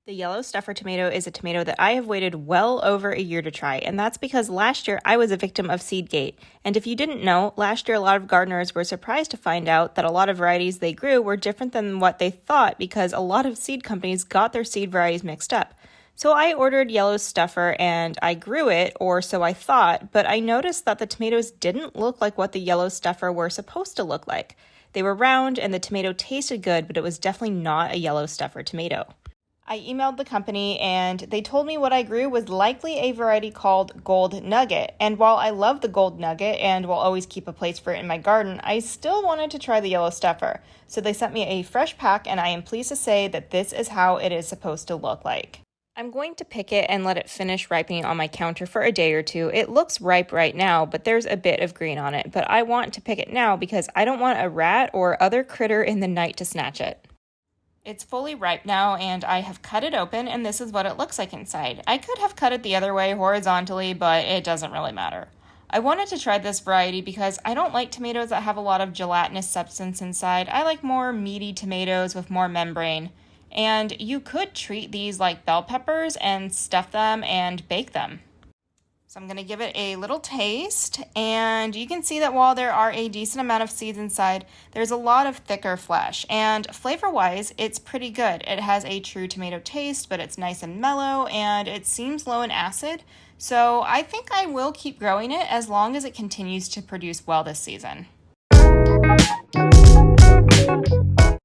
The yellow stuffer tomato is a tomato that I have waited well over a year to try, and that's because last year I was a victim of Seedgate. And if you didn't know, last year a lot of gardeners were surprised to find out that a lot of varieties they grew were different than what they thought because a lot of seed companies got their seed varieties mixed up. So I ordered yellow stuffer and I grew it, or so I thought, but I noticed that the tomatoes didn't look like what the yellow stuffer were supposed to look like. They were round and the tomato tasted good, but it was definitely not a yellow stuffer tomato. I emailed the company and they told me what I grew was likely a variety called Gold Nugget. And while I love the Gold Nugget and will always keep a place for it in my garden, I still wanted to try the yellow stuffer. So they sent me a fresh pack and I am pleased to say that this is how it is supposed to look like. I'm going to pick it and let it finish ripening on my counter for a day or two. It looks ripe right now, but there's a bit of green on it. But I want to pick it now because I don't want a rat or other critter in the night to snatch it. It's fully ripe now, and I have cut it open, and this is what it looks like inside. I could have cut it the other way horizontally, but it doesn't really matter. I wanted to try this variety because I don't like tomatoes that have a lot of gelatinous substance inside. I like more meaty tomatoes with more membrane. And you could treat these like bell peppers and stuff them and bake them. So I'm going to give it a little taste, and you can see that while there are a decent amount of seeds inside, there's a lot of thicker flesh, and flavor-wise, it's pretty good. It has a true tomato taste, but it's nice and mellow, and it seems low in acid, so I think I will keep growing it as long as it continues to produce well this season.